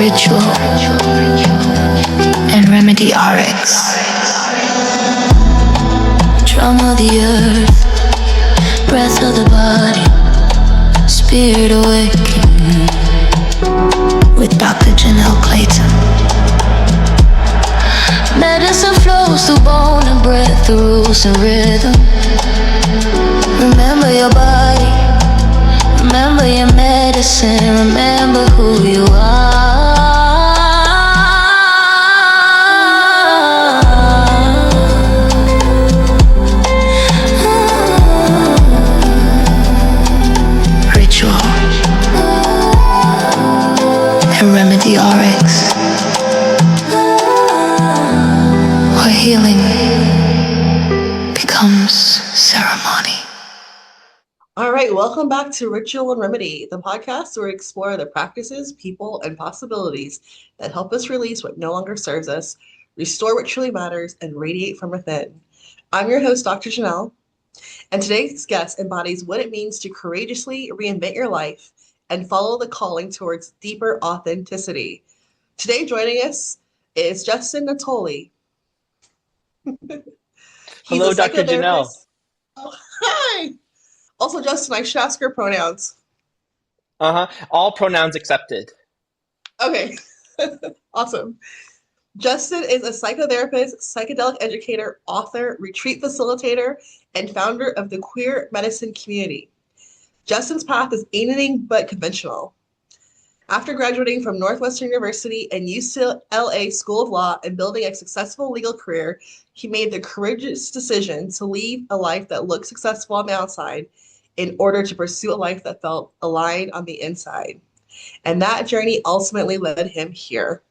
Ritual and Remedy RX. Drum of the earth, breath of the body, spirit awakening with Dr. Janelle Clayton. Medicine flows through bone and breath, through rules and rhythm. Remember your body, remember your medicine, remember who you are. Ritual and Remedy RX, where healing becomes ceremony. All right, welcome back to Ritual and Remedy, the podcast where we explore the practices, people, and possibilities that help us release what no longer serves us, restore what truly matters, and radiate from within. I'm your host, Dr. Janelle, and today's guest embodies what it means to courageously reinvent your life and follow the calling towards deeper authenticity. Today joining us is Justin Natoli. Hello, Dr. Janelle. Oh, hi. Also, Justin, I should ask your pronouns. All pronouns accepted. Okay. Awesome. Justin is a psychotherapist, psychedelic educator, author, retreat facilitator, and founder of the queer medicine community. Justin's path is anything but conventional. After graduating from Northwestern University and UCLA School of Law and building a successful legal career, he made the courageous decision to leave a life that looked successful on the outside in order to pursue a life that felt aligned on the inside. And that journey ultimately led him here.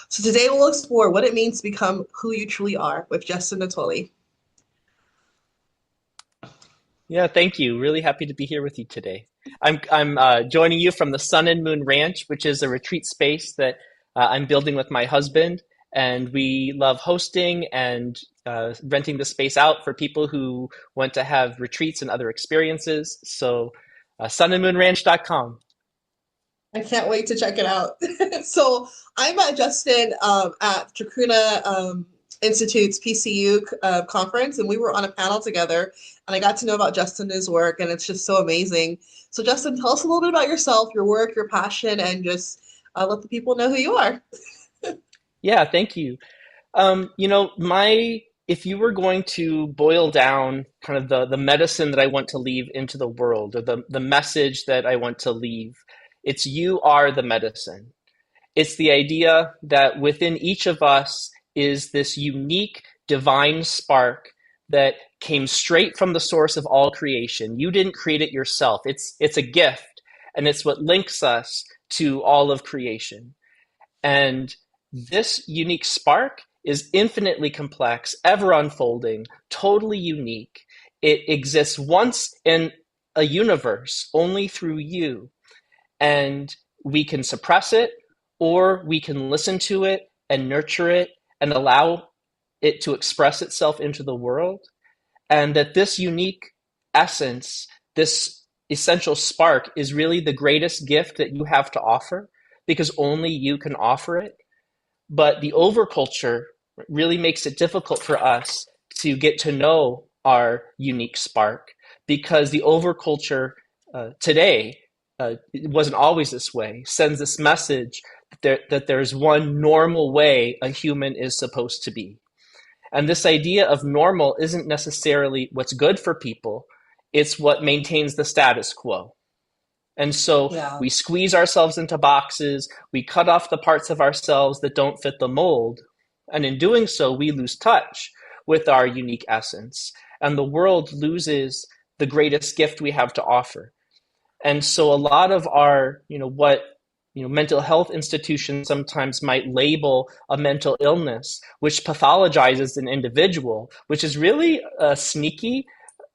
So today we'll explore what it means to become who you truly are with Justin Natoli. Yeah, thank you. Really happy to be here with you today. I'm joining you from the Sun and Moon Ranch, which is a retreat space that I'm building with my husband. And we love hosting and renting the space out for people who want to have retreats and other experiences. So sunandmoonranch.com. I can't wait to check it out. So I met Justin at Trikuna Institute's PCU conference, and we were on a panel together, and I got to know about Justin and his work, and it's just so amazing. So Justin, tell us a little bit about yourself, your work, your passion, and just let the people know who you are. Yeah, thank you. If you were going to boil down kind of the medicine that I want to leave into the world, or the message that I want to leave, it's you are the medicine. It's the idea that within each of us is this unique divine spark that came straight from the source of all creation. You didn't create it yourself. It's a gift, and it's what links us to all of creation. And this unique spark is infinitely complex, ever unfolding, totally unique. It exists once in a universe, only through you. And we can suppress it, or we can listen to it and nurture it and allow it to express itself into the world. And that this unique essence, this essential spark, is really the greatest gift that you have to offer, because only you can offer it. But the overculture really makes it difficult for us to get to know our unique spark, because the overculture today, it wasn't always this way, sends this message that there's one normal way a human is supposed to be. And this idea of normal isn't necessarily what's good for people, it's what maintains the status quo. And so we squeeze ourselves into boxes, we cut off the parts of ourselves that don't fit the mold, and in doing so, we lose touch with our unique essence, and the world loses the greatest gift we have to offer. And so a lot of our, mental health institutions sometimes might label a mental illness, which pathologizes an individual, which is really a sneaky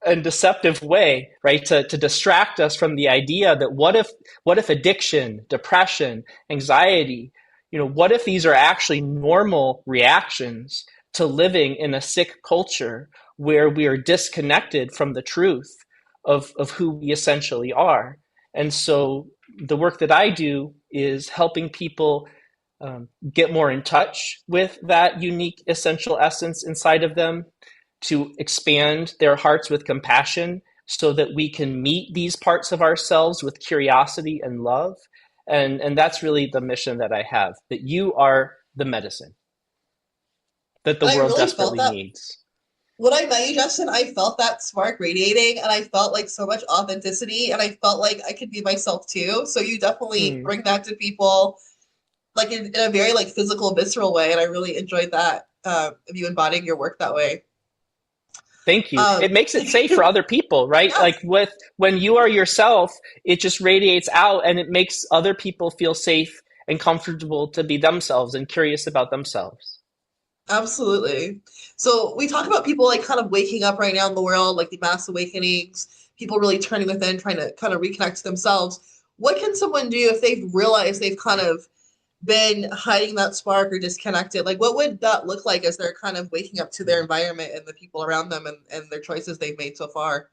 and deceptive way, right, to distract us from the idea that what if addiction, depression, anxiety, what if these are actually normal reactions to living in a sick culture where we are disconnected from the truth of who we essentially are. And so the work that I do is helping people get more in touch with that unique essential essence inside of them, to expand their hearts with compassion so that we can meet these parts of ourselves with curiosity and love. And that's really the mission that I have, that you are the medicine that the And I world really felt desperately that needs. when I met you, Justin, I felt that spark radiating and I felt like so much authenticity and I felt like I could be myself too. So you definitely Mm, bring that to people like in a very like physical, visceral way. And I really enjoyed that of you embodying your work that way. thank you. It Um, makes it safe for other people, right? yes, Like with when you are yourself, it just radiates out and it makes other people feel safe and comfortable to be themselves and curious about themselves. absolutely. So we talk about people like kind of waking up right now in the world, like the mass awakenings, people really turning within, trying to kind of reconnect to themselves. What can someone do if they've realized they've kind of been hiding that spark or disconnected? Like, what would that look like as they're kind of waking up to their environment and the people around them and their choices they've made so far?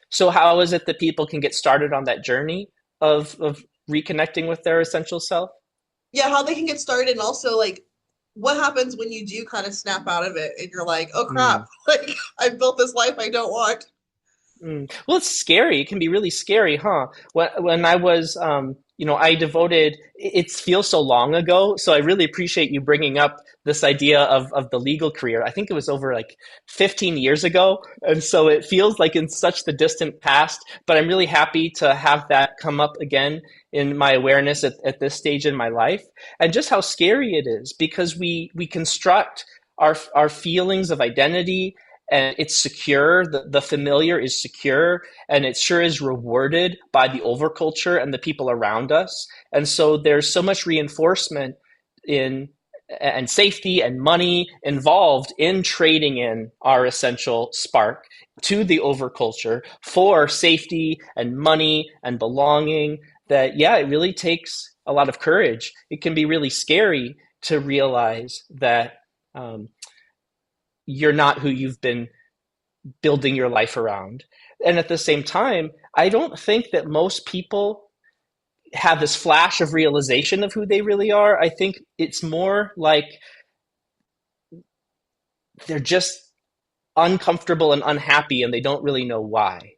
So how is it that people can get started on that journey of reconnecting with their essential self? Yeah, how they can get started, and also like what happens when you do kind of snap out of it and you're like, oh Mm. crap, like I've built this life I don't want. Mm. Well, it's scary. It can be really scary, huh? When I was, I devoted. It feels so long ago, so I really appreciate you bringing up this idea of the legal career. I think it was over like 15 years ago, and so it feels like in such the distant past. But I'm really happy to have that come up again in my awareness at this stage in my life, and just how scary it is because we construct our feelings of identity, and it's secure. The familiar is secure, and it sure is rewarded by the overculture and the people around us. And so there's so much reinforcement in and safety and money involved in trading in our essential spark to the overculture for safety and money and belonging. That, yeah, it really takes a lot of courage. It can be really scary to realize that um, you're not who you've been building your life around. And at the same time, I don't think that most people have this flash of realization of who they really are. I think it's more like they're just uncomfortable and unhappy and they don't really know why.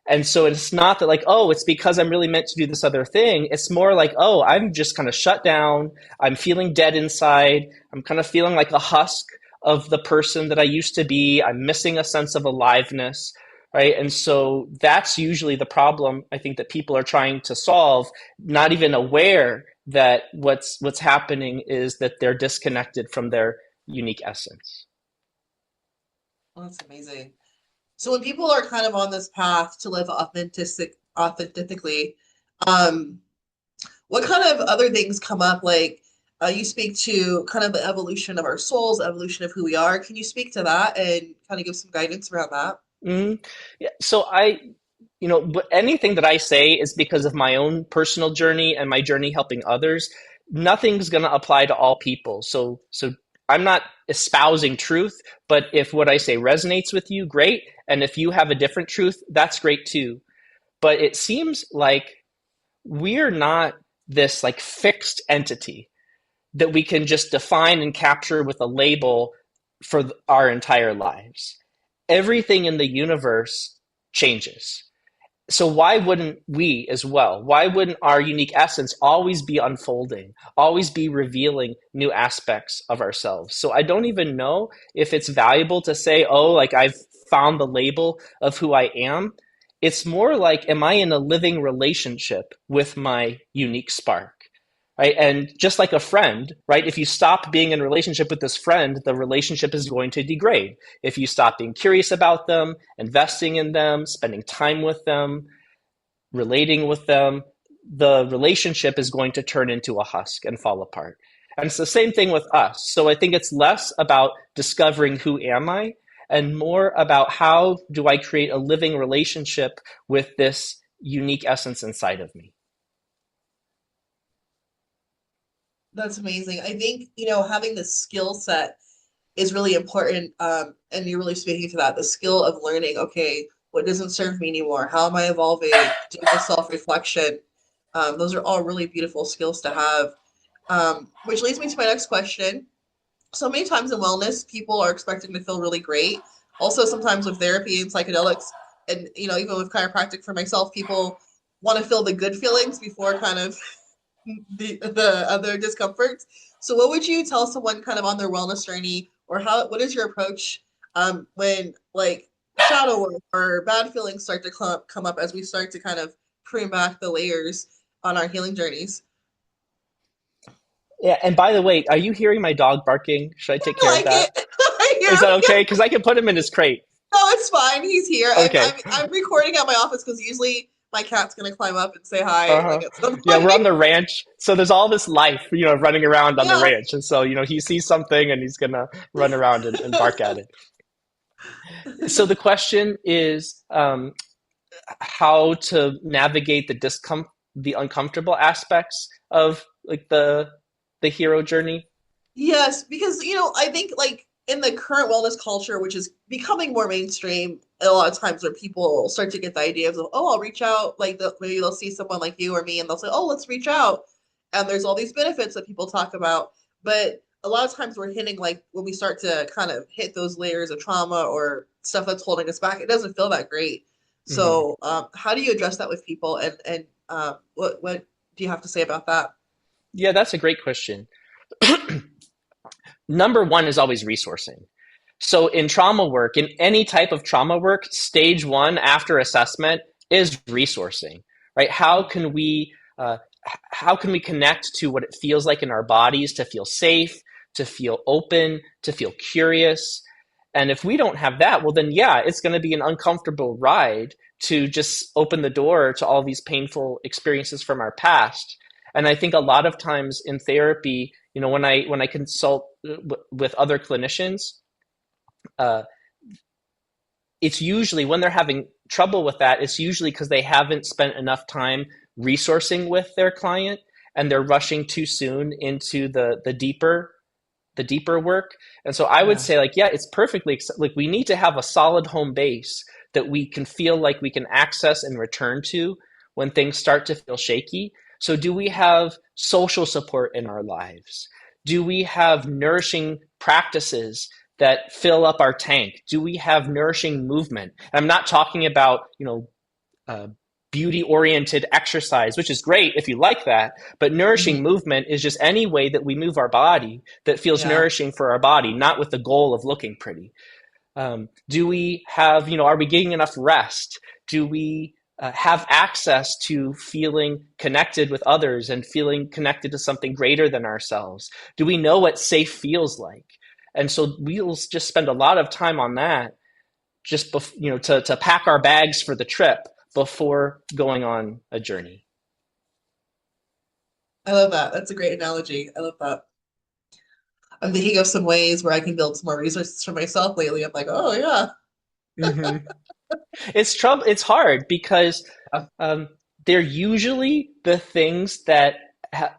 And so it's not that like, oh, it's because I'm really meant to do this other thing. It's more like, oh, I'm just kind of shut down. I'm feeling dead inside. I'm kind of feeling like a husk of the person that I used to be. I'm missing a sense of aliveness, right? And so that's usually the problem I think that people are trying to solve, not even aware that what's happening is that they're disconnected from their unique essence. Oh, that's amazing. So when people are kind of on this path to live authentically, um, what kind of other things come up? Like you speak to kind of the evolution of our souls, evolution of who we are. Can you speak to that and kind of give some guidance around that? Mm. Yeah. So anything that I say is because of my own personal journey and my journey helping others. Nothing's going to apply to all people. So I'm not espousing truth, but if what I say resonates with you, great. And if you have a different truth, that's great too. But it seems like we're not this like fixed entity that we can just define and capture with a label for our entire lives. Everything in the universe changes. So why wouldn't we as well? Why wouldn't our unique essence always be unfolding, always be revealing new aspects of ourselves? So I don't even know if it's valuable to say, oh, like I've found the label of who I am. It's more like, am I in a living relationship with my unique spark? Right. And just like a friend, right? If you stop being in a relationship with this friend, the relationship is going to degrade. If you stop being curious about them, investing in them, spending time with them, relating with them, the relationship is going to turn into a husk and fall apart. And it's the same thing with us. So I think it's less about discovering who am I and more about how do I create a living relationship with this unique essence inside of me. That's amazing. I think, having the skill set is really important. And you're really speaking to that, the skill of learning, okay, what doesn't serve me anymore? How am I evolving? Doing the self-reflection. Those are all really beautiful skills to have. Which leads me to my next question. So many times in wellness, people are expecting to feel really great. Also, sometimes with therapy and psychedelics, and even with chiropractic for myself, people want to feel the good feelings before kind of the other discomforts. So, what would you tell someone kind of on their wellness journey, or what is your approach when like shadow work or bad feelings start to come up as we start to kind of prune back the layers on our healing journeys? Yeah, and by the way, are you hearing my dog barking? Should I take I care of like that? it. I hear Is that him. okay? Because I can put him in his crate. No, it's fine. He's here. Okay. I'm recording at my office because usually my cat's gonna climb up and say hi Uh-huh. like at some Yeah, point. we're on the ranch, so there's all this life, running around on the Yeah. ranch, and so he sees something and he's gonna run around and bark at it. So the question is, how to navigate the uncomfortable aspects of like the hero journey. Yes, because I think like in the current wellness culture, which is becoming more mainstream, a lot of times where people start to get the idea of, oh, I'll reach out, like maybe they'll see someone like you or me, and they'll say, oh, let's reach out, and there's all these benefits that people talk about, but a lot of times we're hitting like when we start to kind of hit those layers of trauma or stuff that's holding us back, it doesn't feel that great. Hmm. So, how do you address that with people, and what do you have to say about that? Yeah, that's a great question. Number one is always resourcing. So in trauma work, in any type of trauma work, stage one after assessment is resourcing, right? How can we connect to what it feels like in our bodies to feel safe, to feel open, to feel curious? And if we don't have that, well, then yeah, it's going to be an uncomfortable ride to just open the door to all these painful experiences from our past. And I think a lot of times in therapy, when I consult with other clinicians, uh, it's usually when they're having trouble with that, it's usually because they haven't spent enough time resourcing with their client and they're rushing too soon into the deeper work. And so I would Yeah. say like, yeah, it's perfectly like we need to have a solid home base that we can feel like we can access and return to when things start to feel shaky. So do we have social support in our lives? Do we have nourishing practices that fill up our tank? Do we have nourishing movement? And I'm not talking about, uh, beauty oriented exercise, which is great if you like that. But nourishing Mhm. movement is just any way that we move our body that feels Yeah. nourishing for our body, not with the goal of looking pretty. Do we have, are we getting enough rest? Do we have access to feeling connected with others and feeling connected to something greater than ourselves? Do we know what safe feels like? And so we'll just spend a lot of time on that, to pack our bags for the trip before going on a journey. I love that. That's a great analogy. I love that. I'm thinking of some ways where I can build some more resources for myself lately. I'm like, oh yeah. Hmm. It's trouble. It's hard because Yeah. um, they're usually the things that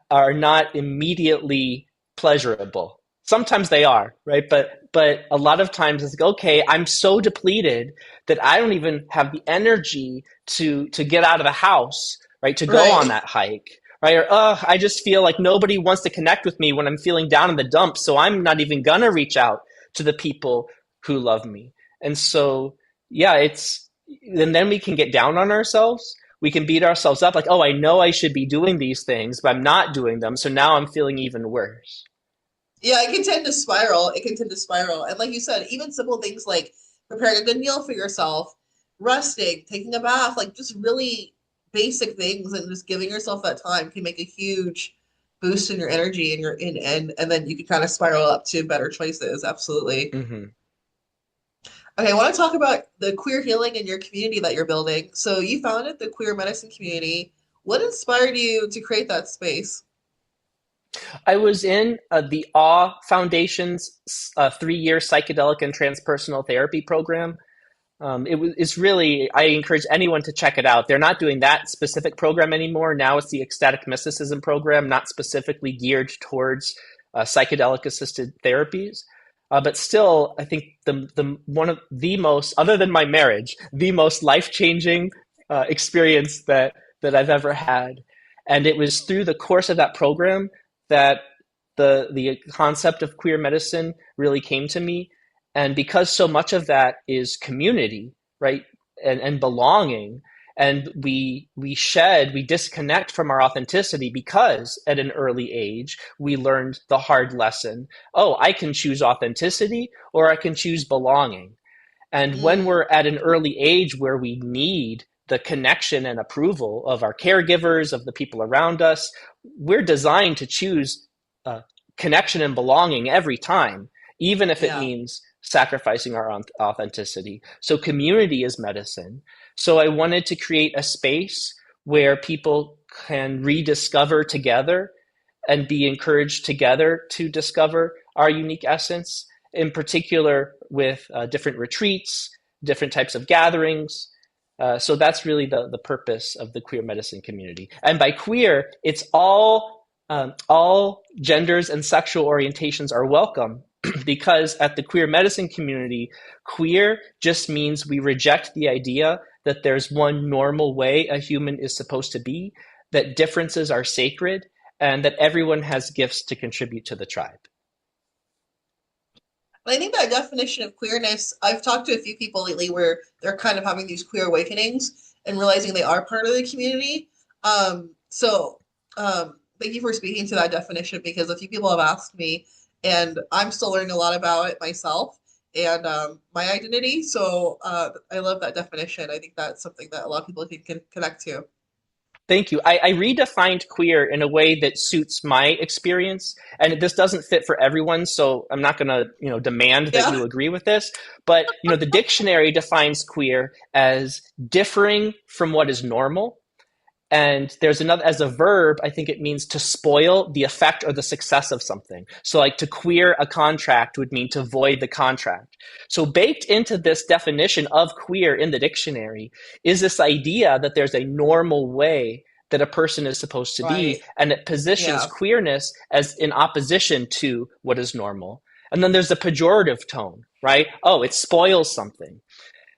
are not immediately pleasurable. Sometimes they are, right? But a lot of times it's like, okay, I'm so depleted that I don't even have the energy to get out of the house, right? To go on Right. that hike, right? Or I just feel like nobody wants to connect with me when I'm feeling down in the dumps, so I'm not even gonna reach out to the people who love me. And so, yeah, and then we can get down on ourselves. We can beat ourselves up like, oh, I know I should be doing these things, but I'm not doing them. So now I'm feeling even worse. Yeah, it can tend to spiral. It can tend to spiral. And like you said, even simple things like preparing a good meal for yourself, resting, taking a bath, like just really basic things and just giving yourself that time can make a huge boost in your energy and your in and then you can kind of spiral up to better choices. Absolutely. Hmm. Okay, I want to talk about the queer healing in your community that you're building. So you founded the queer medicine community. What inspired you to create that space? I was in the Awe Foundation's 3-year psychedelic and transpersonal therapy program. It's really, I encourage anyone to check it out. They're not doing that specific program anymore. Now it's the ecstatic mysticism program, not specifically geared towards psychedelic assisted therapies. But still, I think the one of the most, other than my marriage, the most life changing experience that I've ever had. And it was through the course of that program that the concept of queer medicine really came to me. And because so much of that is community, right, and belonging, and we disconnect from our authenticity because at an early age we learned the hard lesson: oh, I can choose authenticity or I can choose belonging. And when Mm, we're at an early age where we need the connection and approval of our caregivers, of the people around us, we're designed to choose uh, connection and belonging every time, even if it yeah. means sacrificing our authenticity. So, community is medicine. So, I wanted to create a space where people can rediscover together and be encouraged together to discover our unique essence, in particular with different retreats, different types of gatherings. So that's really the purpose of the queer medicine community. And by queer, it's all genders and sexual orientations are welcome, because at the queer medicine community, queer just means we reject the idea that there's one normal way a human is supposed to be, that differences are sacred, and that everyone has gifts to contribute to the tribe. I think that definition of queerness, I've talked to a few people lately where they're kind of having these queer awakenings and realizing they are part of the community. Thank you for speaking to that definition because a few people have asked me, and I'm still learning a lot about it myself and my identity. I love that definition. I think that's something that a lot of people can connect to. Thank you. I redefined queer in a way that suits my experience, and this doesn't fit for everyone. So I'm not going to, demand that Yeah. you agree with this. But the dictionary defines queer as differing from what is normal. And there's another, as a verb, I think it means to spoil the effect or the success of something. So, like, to queer a contract would mean to void the contract. So, baked into this definition of queer in the dictionary is this idea that there's a normal way that a person is supposed to be, Right. and it positions Yeah. queerness as in opposition to what is normal. And then there's the pejorative tone, right? Oh, it spoils something.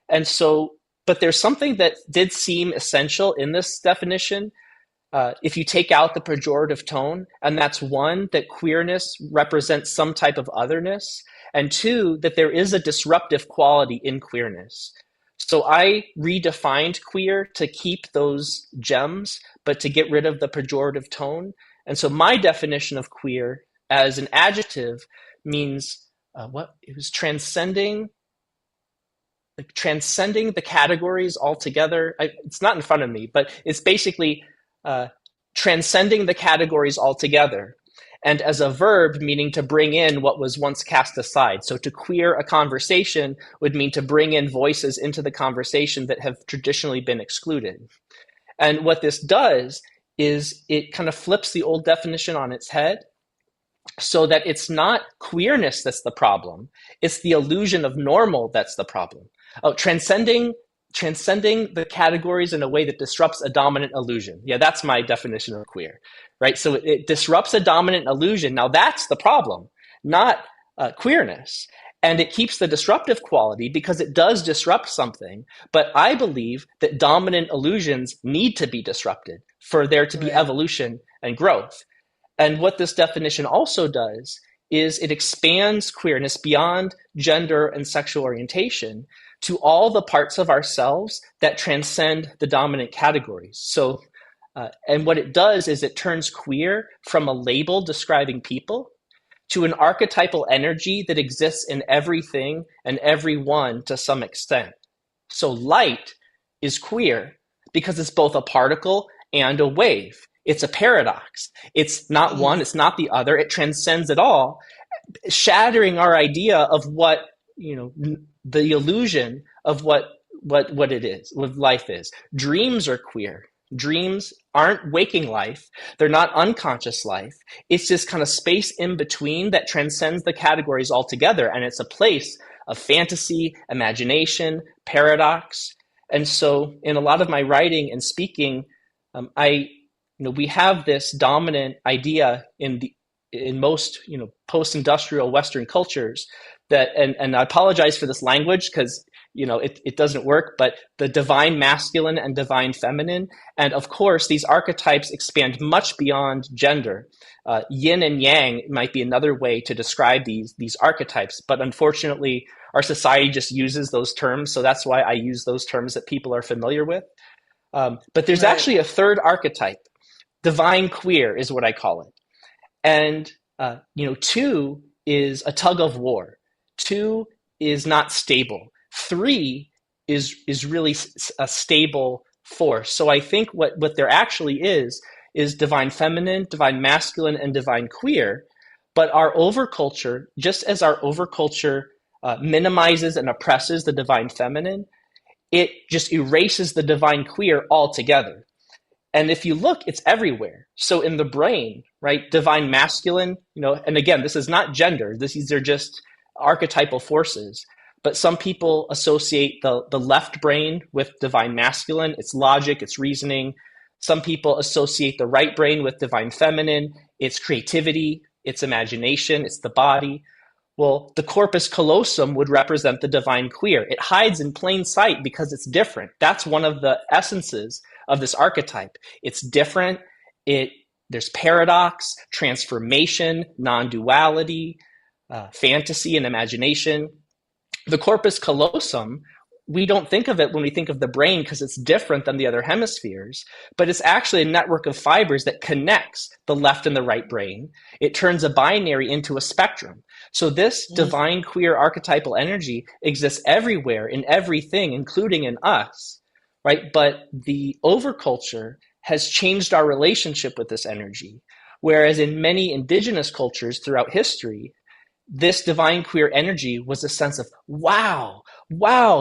And so, but there's something that did seem essential in this definition. If you take out the pejorative tone, and that's one, that queerness represents some type of otherness, and two, that there is a disruptive quality in queerness. So I redefined queer to keep those gems, but to get rid of the pejorative tone. And so my definition of queer as an adjective means what it was transcending, like transcending the categories altogether. It's not in front of me, but it's basically uh, transcending the categories altogether. And as a verb, meaning to bring in what was once cast aside. So to queer a conversation would mean to bring in voices into the conversation that have traditionally been excluded. And what this does is it kind of flips the old definition on its head, so that it's not queerness that's the problem. It's the illusion of normal that's the problem. Oh, transcending the categories in a way that disrupts a dominant illusion. Yeah, that's my definition of queer, right? So it disrupts a dominant illusion. Now that's the problem, not queerness. And it keeps the disruptive quality because it does disrupt something. But I believe that dominant illusions need to be disrupted for there to be Right. evolution and growth. And what this definition also does is it expands queerness beyond gender and sexual orientation to all the parts of ourselves that transcend the dominant categories. So, and what it does is it turns queer from a label describing people to an archetypal energy that exists in everything and everyone to some extent. So light is queer because it's both a particle and a wave. It's a paradox. It's not one, Mm, it's not the other. It transcends it all, shattering our idea of what, the illusion of what it is, what life is. Dreams are queer. Dreams aren't waking life. They're not unconscious life. It's this kind of space in between that transcends the categories altogether. And it's a place of fantasy, imagination, paradox. And so in a lot of my writing and speaking, we have this dominant idea in most, post-industrial Western cultures that, and I apologize for this language because it doesn't work, but the divine masculine and divine feminine. And of course, these archetypes expand much beyond gender. Yin and yang might be another way to describe these archetypes, but unfortunately, our society just uses those terms. So that's why I use those terms that people are familiar with. But there's Right. actually a third archetype. Divine queer is what I call it. And, two is a tug of war. Two is not stable. Three is really a stable force. So I think what there actually is divine feminine, divine masculine, and divine queer. But our overculture, just as our overculture minimizes and oppresses the divine feminine, it just erases the divine queer altogether. And if you look, it's everywhere. So in the brain, right, divine masculine, and again, this is not gender. These are just archetypal forces. But some people associate the left brain with divine masculine. It's logic, it's reasoning. Some people associate the right brain with divine feminine. It's creativity, it's imagination, it's the body. Well, the corpus callosum would represent the divine queer. It hides in plain sight because it's different. That's one of the essences of this archetype. It's different. There's paradox, transformation, non-duality, fantasy, and imagination. The corpus callosum, we don't think of it when we think of the brain because it's different than the other hemispheres, but it's actually a network of fibers that connects the left and the right brain. It turns a binary into a spectrum. So this divine queer archetypal energy exists everywhere in everything, including in us, right? But the overculture has changed our relationship with this energy. Whereas in many indigenous cultures throughout history, this divine queer energy was a sense of, wow,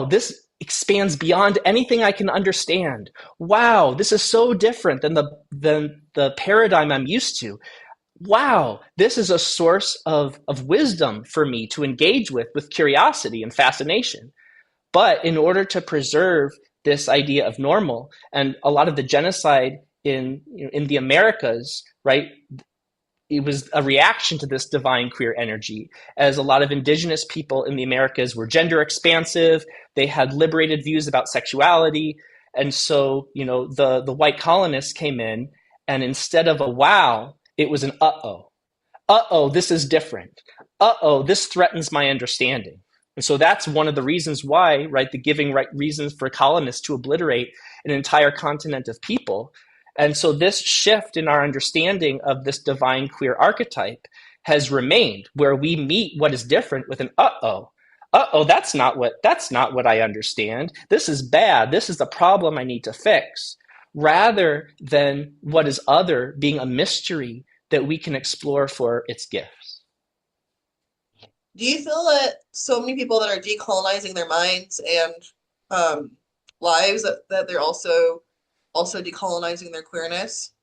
this expands beyond anything I can understand. Wow, this is so different than the paradigm I'm used to. Wow, this is a source of wisdom for me to engage with curiosity and fascination. But in order to preserve this idea of normal, and a lot of the genocide in the Americas, right, it was a reaction to this divine queer energy, as a lot of indigenous people in the Americas were gender expansive. They had liberated views about sexuality. And so, the white colonists came in, and instead of a wow, it was an uh-oh. Uh-oh, this is different. Uh-oh, this threatens my understanding. And so that's one of the reasons why, right, the giving right reasons for colonists to obliterate an entire continent of people. And so this shift in our understanding of this divine queer archetype has remained, where we meet what is different with an uh-oh. Uh-oh, that's not what I understand. This is bad. This is the problem I need to fix, rather than what is other being a mystery that we can explore for its gifts. Do you feel that so many people that are decolonizing their minds and lives that they're also decolonizing their queerness?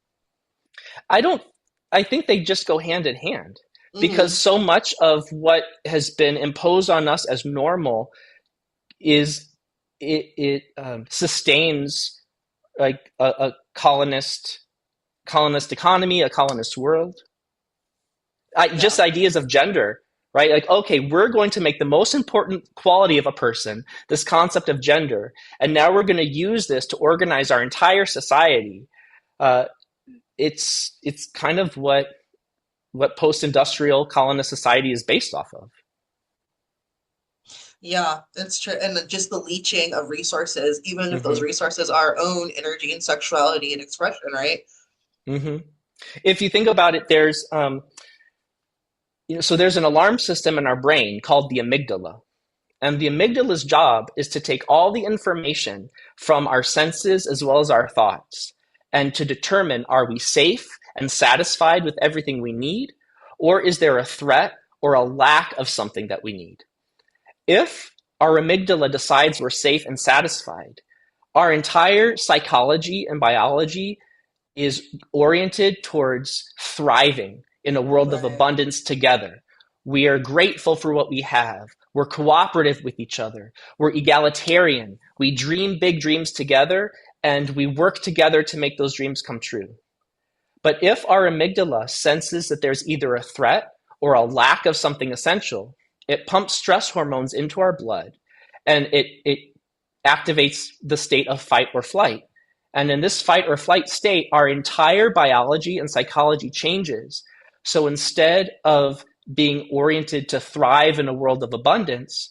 I think they just go hand in hand, because so much of what has been imposed on us as normal is it sustains like a colonist economy, a colonist world. Just ideas of gender, right? Like, okay, we're going to make the most important quality of a person, this concept of gender, and now we're going to use this to organize our entire society. It's kind of what post-industrial colonist society is based off of. Yeah, that's true. And just the leeching of resources, even if those resources are our own energy and sexuality and expression, right? If you think about it, there's there's an alarm system in our brain called the amygdala. And the amygdala's job is to take all the information from our senses as well as our thoughts, and to determine, are we safe and satisfied with everything we need, or is there a threat or a lack of something that we need? If our amygdala decides we're safe and satisfied, our entire psychology and biology is oriented towards thriving in a world of abundance together. We are grateful for what we have. We're cooperative with each other. We're egalitarian. We dream big dreams together, and we work together to make those dreams come true. But if our amygdala senses that there's either a threat or a lack of something essential, it pumps stress hormones into our blood, and it activates the state of fight or flight. And in this fight or flight state, our entire biology and psychology changes. So instead of being oriented to thrive in a world of abundance,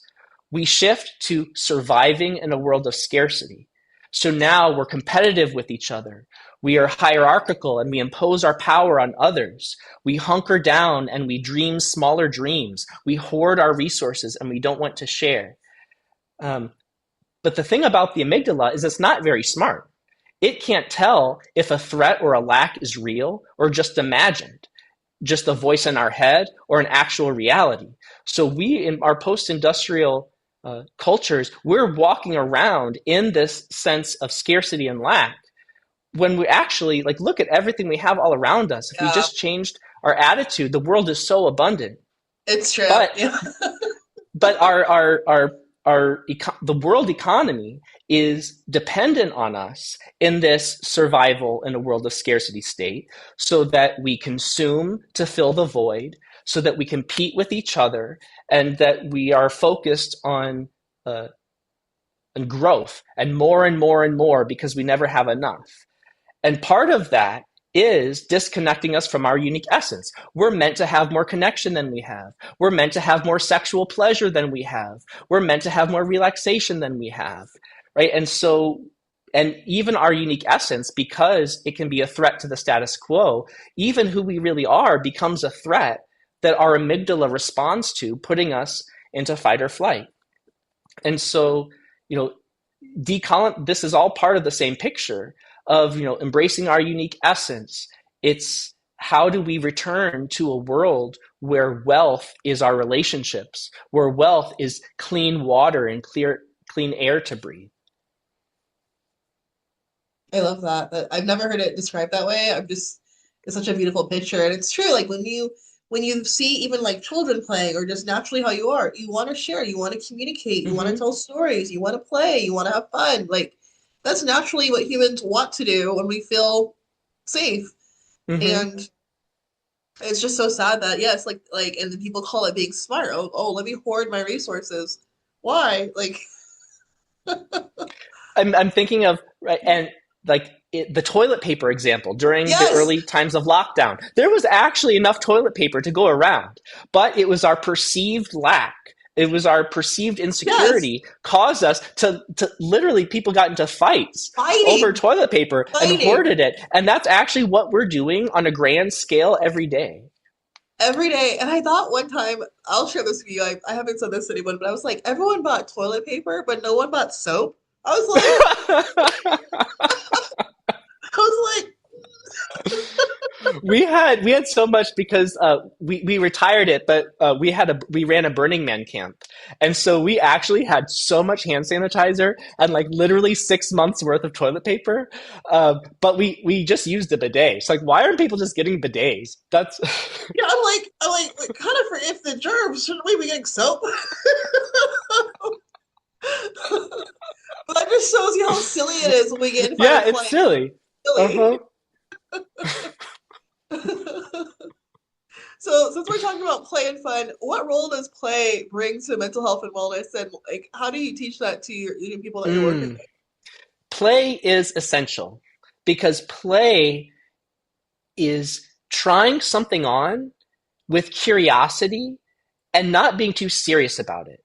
we shift to surviving in a world of scarcity. So now we're competitive with each other. We are hierarchical and we impose our power on others. We hunker down and we dream smaller dreams. We hoard our resources and we don't want to share. But the thing about the amygdala is it's not very smart. It can't tell if a threat or a lack is real or just imagined, just a voice in our head or an actual reality. So we, in our post-industrial cultures, we're walking around in this sense of scarcity and lack when we actually like look at everything we have all around us. If we Yeah, just changed our attitude, the world is so abundant. it's true. But Yeah. but the world economy is dependent on us in this survival in a world of scarcity state, so that we consume to fill the void, so that we compete with each other, and that we are focused uh, on growth and more and more and more because we never have enough. And part of that is disconnecting us from our unique essence. We're meant to have more connection than we have. We're meant to have more sexual pleasure than we have. We're meant to have more relaxation than we have, right? And so, and even our unique essence, because it can be a threat to the status quo, even who we really are becomes a threat that our amygdala responds to, putting us into fight or flight. And so, you know, this is all part of the same picture of, you know, embracing our unique essence. It's how do we return to a world where wealth is our relationships, where wealth is clean water and clean air to breathe. I love that. I've never heard it described that way. It's such a beautiful picture. And it's true, like when you see even like children playing or just naturally how you are, you want to share, you want to communicate, you want to Mm-hmm. tell stories, you want to play, you want to have fun. Like that's naturally what humans want to do when we feel safe. Mm-hmm. And it's just so sad that yes, and then people call it being smart. Oh, let me hoard my resources. Why? Like I'm thinking of, right, and like the toilet paper example during the yes, early times of lockdown. There was actually enough toilet paper to go around, but it was our perceived lack. It was our perceived yes, insecurity caused us to literally, people got into fights over fighting, toilet paper and fighting. hoarded it. And that's actually what we're doing on a grand scale every day. Every day. And I thought one time, I'll share this with you. I haven't said this to anyone, but I was like, everyone bought toilet paper, but no one bought soap. I was like, I was We had so much because we retired it, but we ran a Burning Man camp, and so we actually had so much hand sanitizer and like literally 6 months worth of toilet paper. But we just used a bidet. It's like, why aren't people just getting bidets? That's yeah, I'm like, kind of for if the germs, shouldn't we be getting soap? But that just shows you how silly it is when we get in fight yeah, or it's flight. silly. Uh Silly. huh. So since we're talking about play and fun, what role does play bring to mental health and wellness, and like how do you teach that to your people that you're working Mm. Play is essential because play is trying something on with curiosity and not being too serious about it.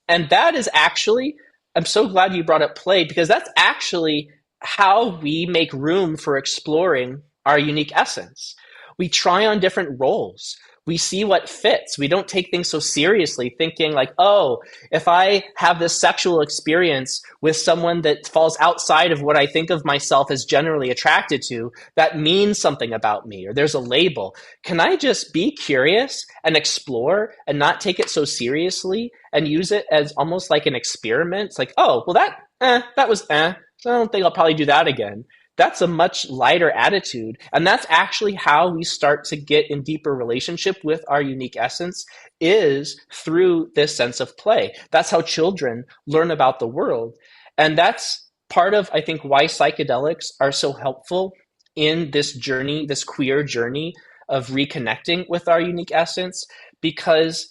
And that is actually, I'm so glad you brought up play because that's actually how we make room for exploring our unique essence. We try on different roles. We see what fits. We don't take things so seriously, thinking like, oh, if I have this sexual experience with someone that falls outside of what I think of myself as generally attracted to, that means something about me, or there's a label. Can I just be curious and explore and not take it so seriously and use it as almost like an experiment? It's like, oh, well, that was so I don't think I'll probably do that again. That's a much lighter attitude. And that's actually how we start to get in deeper relationship with our unique essence, is through this sense of play. That's how children learn about the world. And that's part of, I think, why psychedelics are so helpful in this journey, this queer journey of reconnecting with our unique essence, because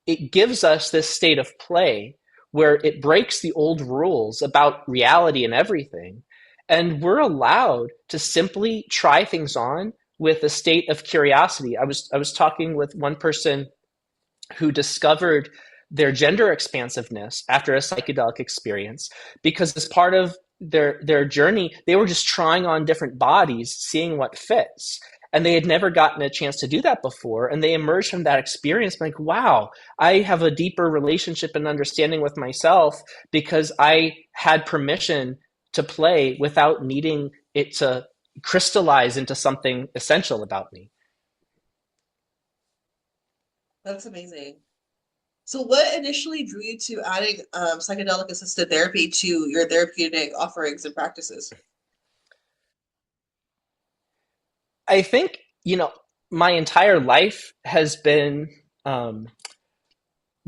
it gives us this state of play where it breaks the old rules about reality and everything. And we're allowed to simply try things on with a state of curiosity. I was talking with one person who discovered their gender expansiveness after a psychedelic experience because as part of their journey they were just trying on different bodies, seeing what fits, and they had never gotten a chance to do that before, and they emerged from that experience like, wow, I have a deeper relationship and understanding with myself because I had permission to play without needing it to crystallize into something essential about me. That's amazing. So, what initially drew you to adding psychedelic assisted therapy to your therapeutic offerings and practices? I think, my entire life has been um,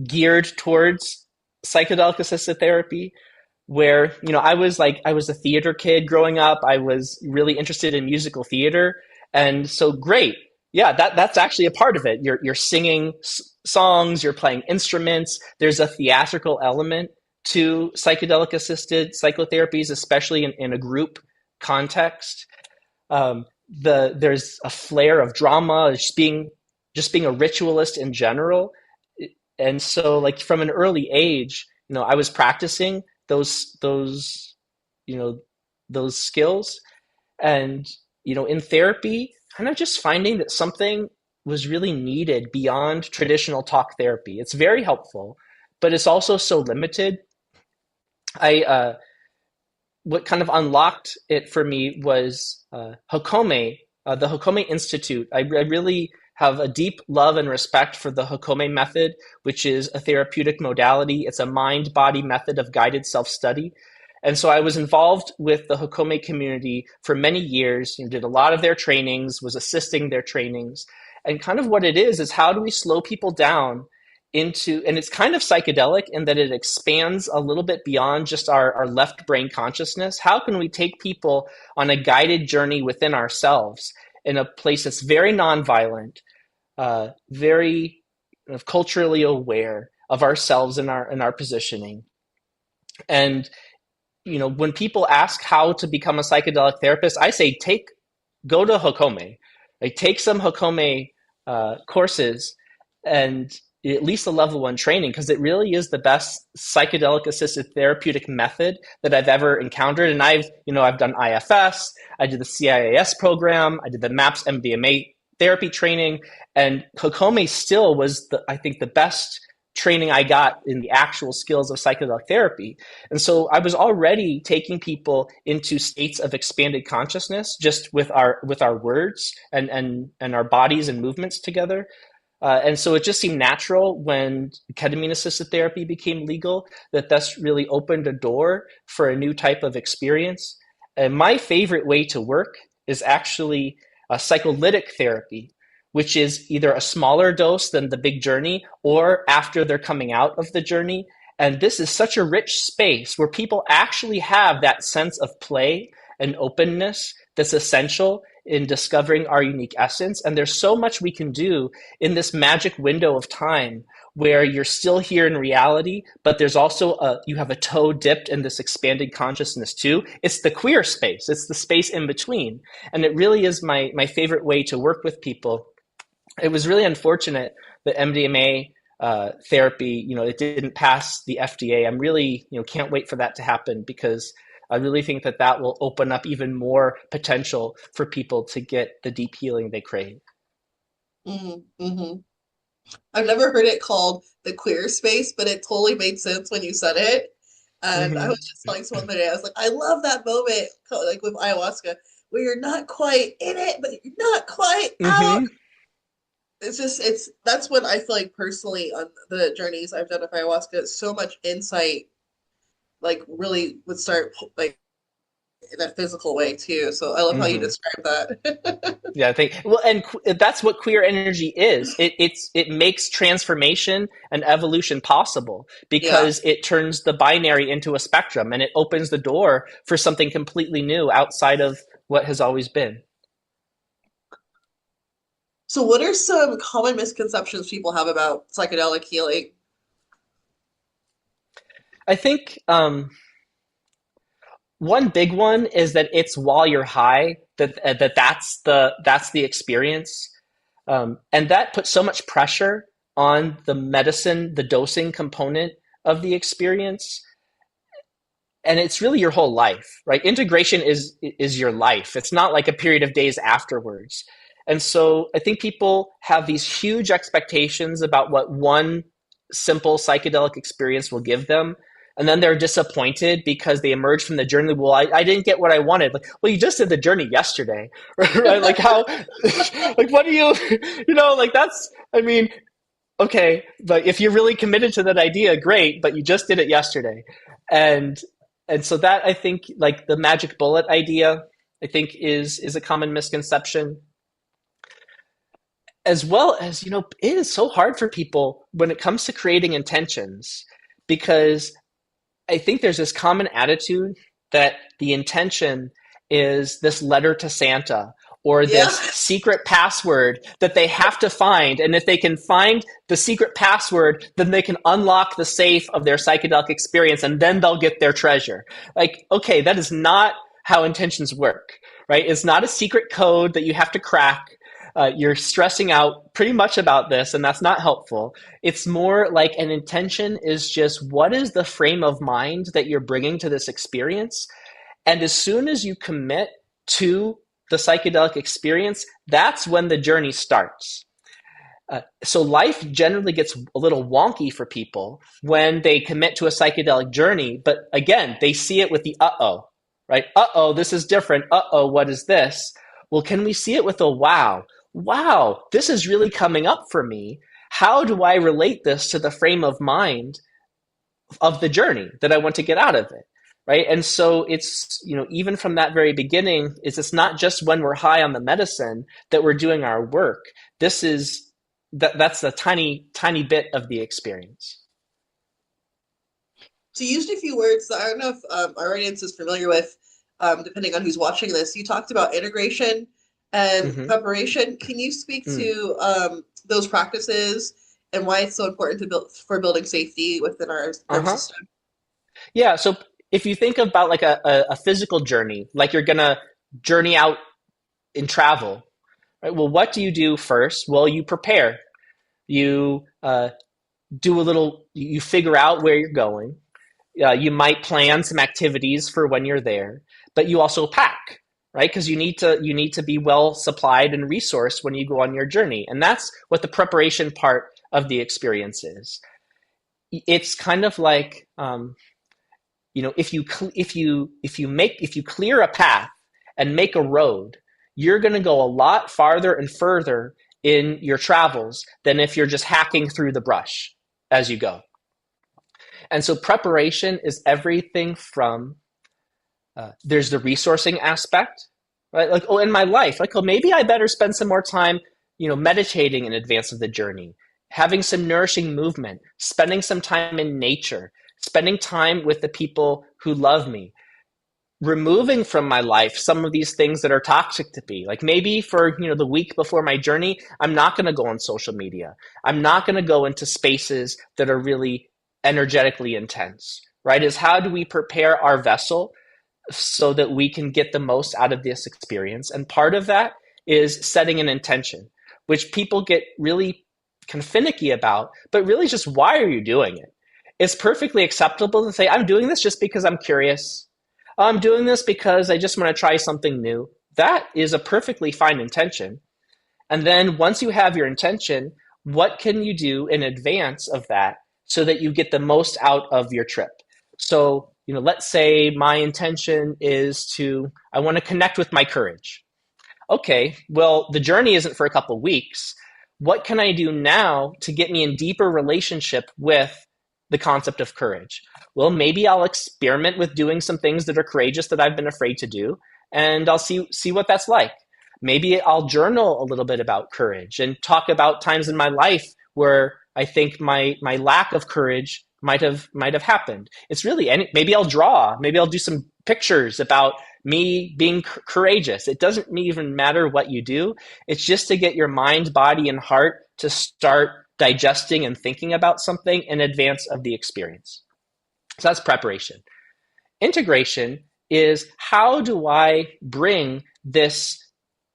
geared towards psychedelic assisted therapy, where, I was a theater kid growing up. I was really interested in musical theater. And so great. Yeah, that's actually a part of it. You're singing songs, you're playing instruments. There's a theatrical element to psychedelic assisted psychotherapies, especially in a group context. There's a flair of drama, just being a ritualist in general. And so like from an early age, I was practicing those you know those skills, and in therapy kind of just finding that something was really needed beyond traditional talk therapy. It's very helpful, but it's also so limited. I What kind of unlocked it for me was Hokome, the Hokome Institute. I really have a deep love and respect for the Hokome method, which is a therapeutic modality. It's a mind body method of guided self study. And so I was involved with the Hokome community for many years, did a lot of their trainings, was assisting their trainings. And kind of what it is how do we slow people down into, and it's kind of psychedelic in that it expands a little bit beyond just our left brain consciousness. How can we take people on a guided journey within ourselves in a place that's very nonviolent, very culturally aware of ourselves and our positioning? And when people ask how to become a psychedelic therapist, I say go to Hokome, like take some Hokome courses, and at least a level one training, because it really is the best psychedelic assisted therapeutic method that I've ever encountered. And I've done IFS, I did the CIAS program, I did the MAPS MDMA therapy training, and Hokome still was I think the best training I got in the actual skills of psychedelic therapy. And so I was already taking people into states of expanded consciousness just with our words and our bodies and movements together. And so it just seemed natural when ketamine assisted therapy became legal that that's really opened a door for a new type of experience. And my favorite way to work is actually a psycholytic therapy, which is either a smaller dose than the big journey or after they're coming out of the journey. And this is such a rich space where people actually have that sense of play and openness that's essential in discovering our unique essence. And there's so much we can do in this magic window of time where you're still here in reality, but there's also you have a toe dipped in this expanded consciousness too. It's the queer space. It's the space in between. And it really is my favorite way to work with people. It was really unfortunate that MDMA therapy, it didn't pass the FDA. I'm really, can't wait for that to happen, because I really think that will open up even more potential for people to get the deep healing they crave. Mm-hmm. I've never heard it called the queer space, but it totally made sense when you said it. And I Hmm. was just telling someone the other day, I was like, I love that moment, like with ayahuasca, where you're not quite in it, but you're not quite out. Hmm. That's when I feel like personally on the journeys I've done with ayahuasca, so much insight like really would start like in a physical way too. So I love how you Hmm. describe that. Yeah, I think, well, and that's what queer energy is. It makes transformation and evolution possible Yeah. because it turns the binary into a spectrum, and it opens the door for something completely new outside of what has always been. So what are some common misconceptions people have about psychedelic healing? I think one big one is that it's while you're high that's the experience, and that puts so much pressure on the medicine, the dosing component of the experience, and it's really your whole life, right? Integration is your life. It's not like a period of days afterwards. And so I think people have these huge expectations about what one simple psychedelic experience will give them. And then they're disappointed because they emerge from the journey. Well, I didn't get what I wanted. Like, well, you just did the journey yesterday, right? Like how, like, what do you, like that's, I mean, okay, but if you're really committed to that idea, great, but you just did it yesterday. And and so that, I think, like the magic bullet idea, I think is a common misconception, as well as, it is so hard for people when it comes to creating intentions, because I think there's this common attitude that the intention is this letter to Santa or Yeah. this secret password that they have to find. And if they can find the secret password, then they can unlock the safe of their psychedelic experience and then they'll get their treasure. Like, okay, that is not how intentions work, right? It's not a secret code that you have to crack. You're stressing out pretty much about this, and that's not helpful. It's more like an intention is just what is the frame of mind that you're bringing to this experience. And as soon as you commit to the psychedelic experience, that's when the journey starts. So life generally gets a little wonky for people when they commit to a psychedelic journey. But again, they see it with the uh-oh, right? Uh-oh, this is different. Uh-oh, what is this? Well, can we see it with a wow? Wow, this is really coming up for me. How do I relate this to the frame of mind of the journey that I want to get out of it? Right. And so it's, even from that very beginning, it's not just when we're high on the medicine that we're doing our work. That's a tiny, tiny bit of the experience. So you used a few words that I don't know if our audience is familiar with, depending on who's watching this. You talked about integration and Mm-hmm. preparation. Can you speak to those practices and why it's so important for building safety within our nervous Uh-huh. system? Yeah. So if you think about like a physical journey, like you're going to journey out in travel, right? Well, what do you do first? Well, you prepare. You you figure out where you're going. You might plan some activities for when you're there, but you also pack, right? Because you need to be well supplied and resourced when you go on your journey, and that's what the preparation part of the experience is. It's kind of like if you clear a path and make a road, you're going to go a lot farther and further in your travels than if you're just hacking through the brush as you go. And so preparation is everything from there's the resourcing aspect, right? Like, oh, in my life, like, oh, maybe I better spend some more time, meditating in advance of the journey, having some nourishing movement, spending some time in nature, spending time with the people who love me, removing from my life some of these things that are toxic to me. Like maybe for, the week before my journey, I'm not going to go on social media. I'm not going to go into spaces that are really energetically intense, right? Is how do we prepare our vessel so that we can get the most out of this experience? And part of that is setting an intention, which people get really kind of finicky about, but really just why are you doing it? It's perfectly acceptable to say, I'm doing this just because I'm curious. I'm doing this because I just want to try something new. That is a perfectly fine intention. And then once you have your intention, what can you do in advance of that so that you get the most out of your trip? So, let's say my intention is I want to connect with my courage. Okay, well, the journey isn't for a couple of weeks. What can I do now to get me in deeper relationship with the concept of courage? Well, maybe I'll experiment with doing some things that are courageous that I've been afraid to do, and I'll see what that's like. Maybe I'll journal a little bit about courage and talk about times in my life where I think my lack of courage might have happened. It's really maybe I'll draw, maybe I'll do some pictures about me being courageous. It doesn't even matter what you do. It's just to get your mind, body, and heart to start digesting and thinking about something in advance of the experience. So that's preparation. Integration is how do I bring this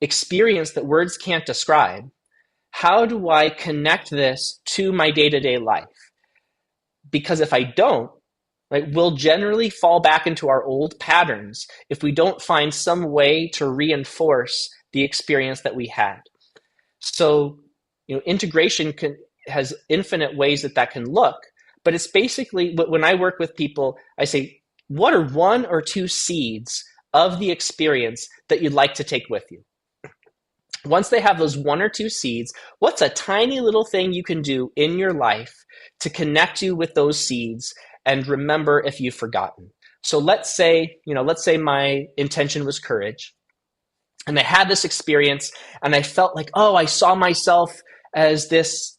experience that words can't describe? How do I connect this to my day-to-day life? Because if I don't, right, we'll generally fall back into our old patterns if we don't find some way to reinforce the experience that we had. So, integration has infinite ways that can look, but it's basically when I work with people, I say, what are one or two seeds of the experience that you'd like to take with you? Once they have those one or two seeds, what's a tiny little thing you can do in your life to connect you with those seeds and remember if you've forgotten? So let's say my intention was courage, and I had this experience and I felt like, oh, I saw myself as this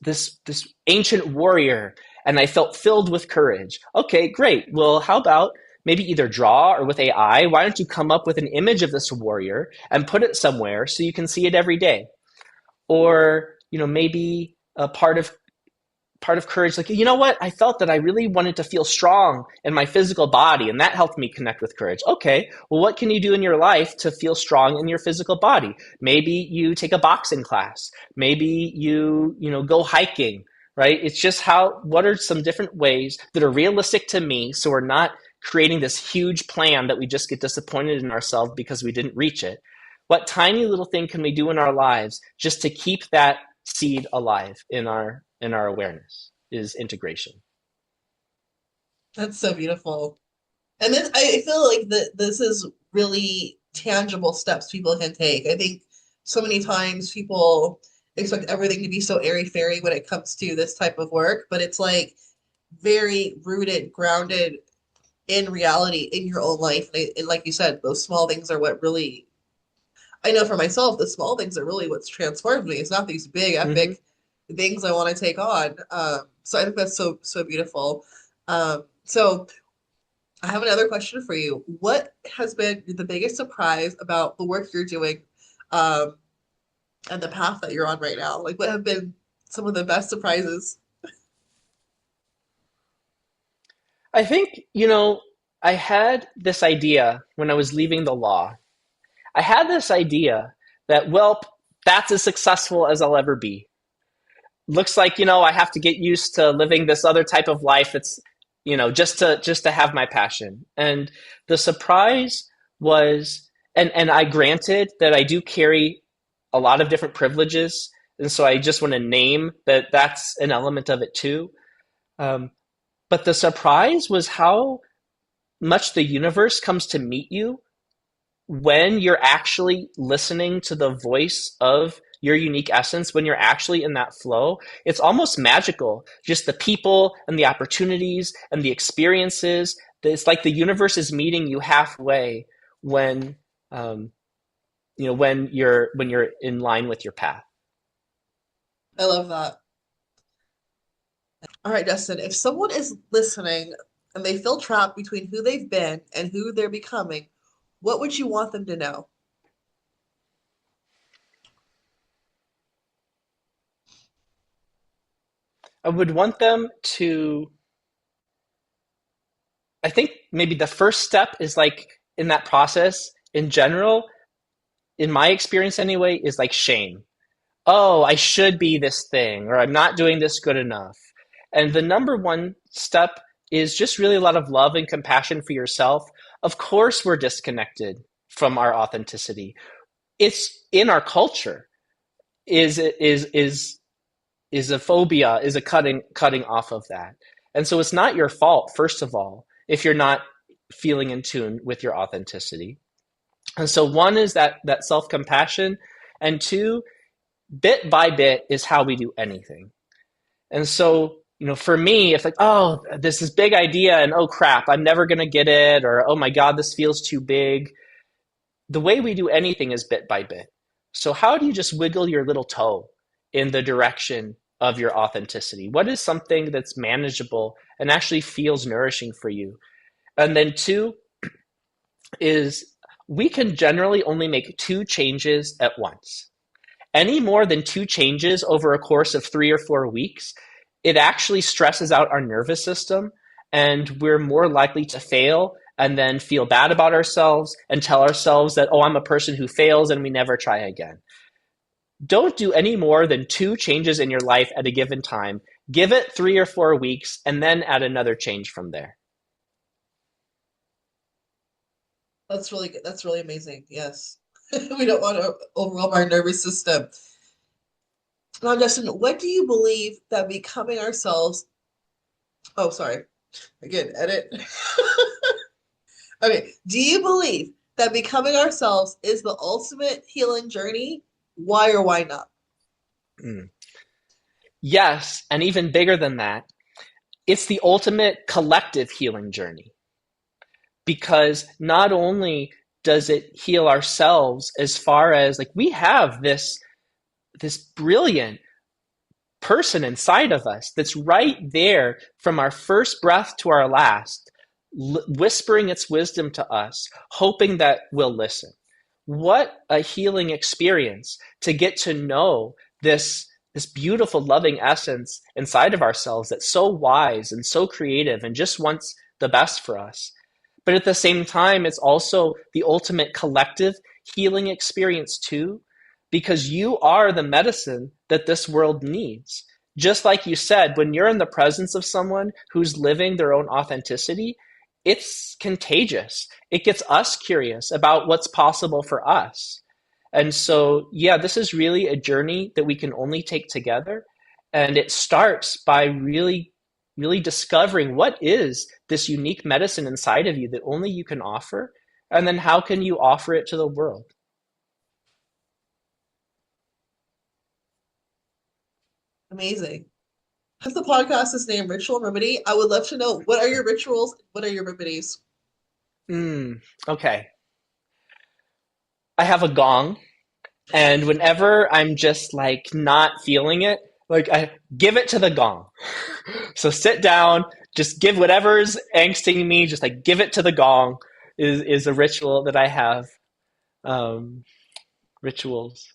ancient warrior and I felt filled with courage. Okay, great. Well, how about maybe either draw or with AI, why don't you come up with an image of this warrior and put it somewhere so you can see it every day? Or, maybe a part of courage, like, you know what? I felt that I really wanted to feel strong in my physical body, and that helped me connect with courage. Okay, well, what can you do in your life to feel strong in your physical body? Maybe you take a boxing class. Maybe you go hiking, right? It's just what are some different ways that are realistic to me so we're not creating this huge plan that we just get disappointed in ourselves because we didn't reach it. What tiny little thing can we do in our lives just to keep that seed alive in our awareness is integration. That's so beautiful. And then I feel like this is really tangible steps people can take. I think so many times people expect everything to be so airy-fairy when it comes to this type of work, but it's like very rooted, grounded in reality in your own life. And like you said, those small things are what really, I know for myself, the small things are really what's transformed me. It's not these big, epic things I want to take on. So I think that's so beautiful. So I have another question for you. What has been the biggest surprise about the work you're doing, and the path that you're on right now? Like, what have been some of the best surprises? I think, I had this idea when I was leaving the law. I had this idea that, well, that's as successful as I'll ever be. Looks like, I have to get used to living this other type of life. It's, just to have my passion. And the surprise was, and I granted that I do carry a lot of different privileges. And so I just want to name that that's an element of it too. But the surprise was how much the universe comes to meet you when you're actually listening to the voice of your unique essence, when you're actually in that flow. It's almost magical. Just the people and the opportunities and the experiences. It's like the universe is meeting you halfway when when you're in line with your path. I love that. All right, Dustin, if someone is listening and they feel trapped between who they've been and who they're becoming, what would you want them to know? I would want them to, I think maybe the first step is like in that process in general, in my experience anyway, is like shame. Oh, I should be this thing, or I'm not doing this good enough. And the number one step is just really a lot of love and compassion for yourself. Of course, we're disconnected from our authenticity. It's in our culture. Is a phobia, is a cutting off of that. And so it's not your fault, first of all, if you're not feeling in tune with your authenticity. And so one is that self-compassion, and two, bit by bit is how we do anything. And so, for me, if like, oh, this is big idea and oh crap, I'm never going to get it, or oh my God, this feels too big. The way we do anything is bit by bit. So how do you just wiggle your little toe in the direction of your authenticity? What is something that's manageable and actually feels nourishing for you? And then two is we can generally only make 2 changes at once. Any more than 2 changes over a course of 3 or 4 weeks, it actually stresses out our nervous system and we're more likely to fail and then feel bad about ourselves and tell ourselves that, oh, I'm a person who fails and we never try again. Don't do any more than 2 changes in your life at a given time. Give it 3 or 4 weeks and then add another change from there. That's really good. That's really amazing. Yes. We don't want to overwhelm our nervous system. Now, Justin, what do you believe that becoming ourselves? Oh, sorry. Again, edit. Okay. Do you believe that becoming ourselves is the ultimate healing journey? Why or why not? Mm. Yes, and even bigger than that, it's the ultimate collective healing journey, because not only does it heal ourselves as far as like we have this brilliant person inside of us that's right there from our first breath to our last, whispering its wisdom to us, hoping that we'll listen. What a healing experience to get to know this beautiful, loving essence inside of ourselves that's so wise and so creative and just wants the best for us. But at the same time, it's also the ultimate collective healing experience too, because you are the medicine that this world needs. Just like you said, when you're in the presence of someone who's living their own authenticity, it's contagious. It gets us curious about what's possible for us. And so, yeah, this is really a journey that we can only take together. And it starts by really discovering what is this unique medicine inside of you that only you can offer. And then how can you offer it to the world? Amazing. If the podcast is named Ritual Remedy, I would love to know what are your rituals, what are your remedies? Okay. I have a gong, and whenever I'm just like not feeling it, like I give it to the gong. So sit down, just give whatever's angsting me, just like give it to the gong is a ritual that I have. Um, Rituals.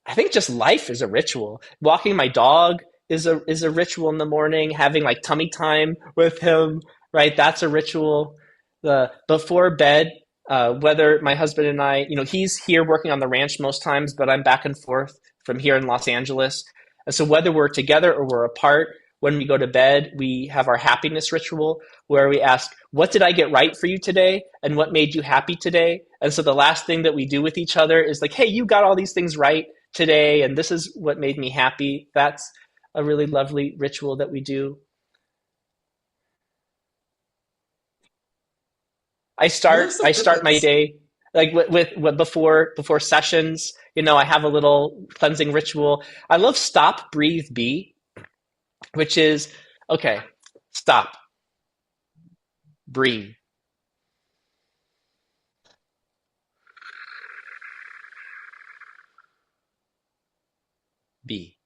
I think just life is a ritual. Walking my dog is a ritual in the morning. Having like tummy time with him, right? That's a ritual. The before bed, whether my husband and I, he's here working on the ranch most times, but I'm back and forth from here in Los Angeles. And so whether we're together or we're apart, when we go to bed, we have our happiness ritual where we ask, what did I get right for you today? And what made you happy today? And so the last thing that we do with each other is like, hey, you got all these things right today, and this is what made me happy. That's a really lovely ritual that we do. I What are start some I good start my ones? day like with before sessions. I have a little cleansing ritual. I love stop, breathe, be, which is okay. Stop, breathe, be.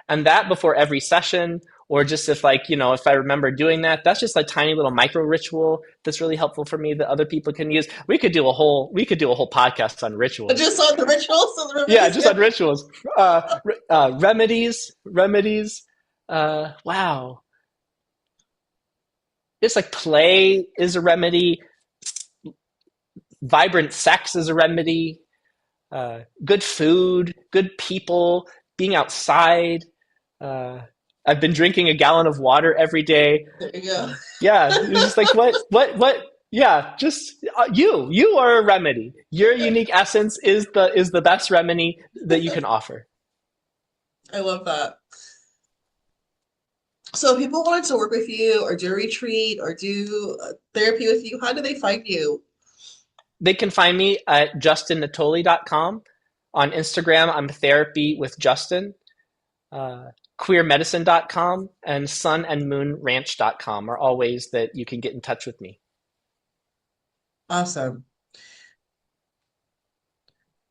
And that before every session, or just if if I remember doing that, that's just a tiny little micro ritual that's really helpful for me that other people can use. We could do a whole podcast on rituals. Just on the rituals and the Yeah, remedies? just Yeah. on rituals. Remedies. Wow. It's like play is a remedy. Vibrant sex is a remedy. Good food, good people, being outside. Uh, I've been drinking a gallon of water every day. There you go. Yeah, it's just like what? Yeah, just you are a remedy. Your unique essence is the best remedy that you can offer. I love that. So if people wanted to work with you or do a retreat or do therapy with you, how do they find you? They can find me at justinnatoli.com. On Instagram, I'm therapy with Justin. Uh, queermedicine.com and sunandmoonranch.com are all ways that you can get in touch with me. Awesome.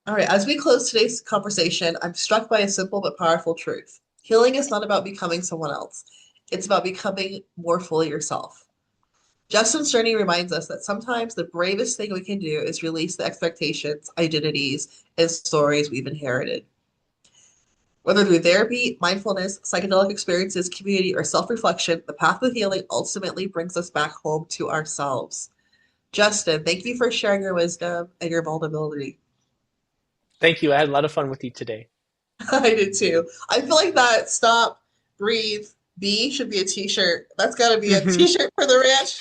All right, as we close today's conversation, I'm struck by a simple but powerful truth. Healing is not about becoming someone else. It's about becoming more fully yourself. Justin's journey reminds us that sometimes the bravest thing we can do is release the expectations, identities, and stories we've inherited. Whether through therapy, mindfulness, psychedelic experiences, community, or self-reflection, the path of healing ultimately brings us back home to ourselves. Justin, thank you for sharing your wisdom and your vulnerability. Thank you. I had a lot of fun with you today. I did too. I feel like that stop, breathe, be should be a t-shirt. That's got to be a Hmm. t-shirt for the ranch.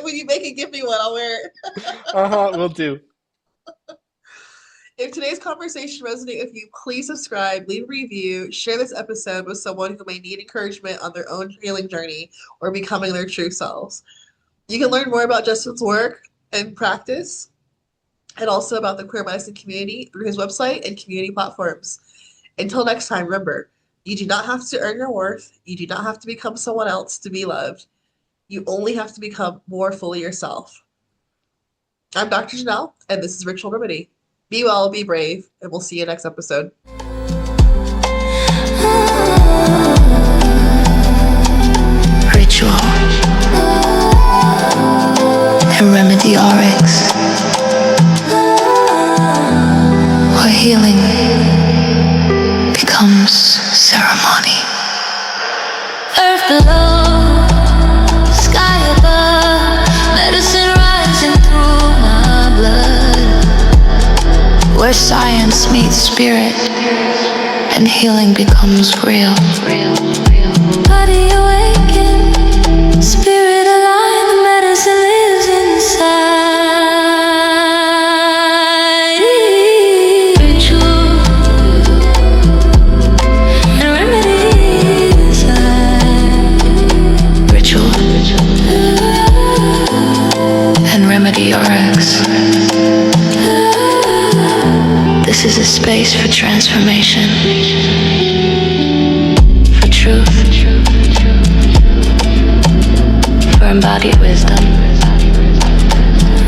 When you make it, give me one. I'll wear it. Uh-huh, will do. If today's conversation resonated with you, please subscribe, leave a review, share this episode with someone who may need encouragement on their own healing journey or becoming their true selves. You can learn more about Justin's work and practice and also about the queer medicine community through his website and community platforms. Until next time, remember, you do not have to earn your worth. You do not have to become someone else to be loved. You only have to become more fully yourself. I'm Dr. Janelle, and this is Ritual Remedy. Be well, be brave, and we'll see you next episode. Ritual and Remedy RX, where healing becomes ceremony. Earth below, sky above, medicine rising through my blood, where science meets spirit and healing becomes real. Body awaken, spirit alive, the medicine lives inside. Ritual and remedy inside. Ritual and Remedy RX. This is a space for transformation, for truth, for embodied wisdom.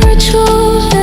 Rituals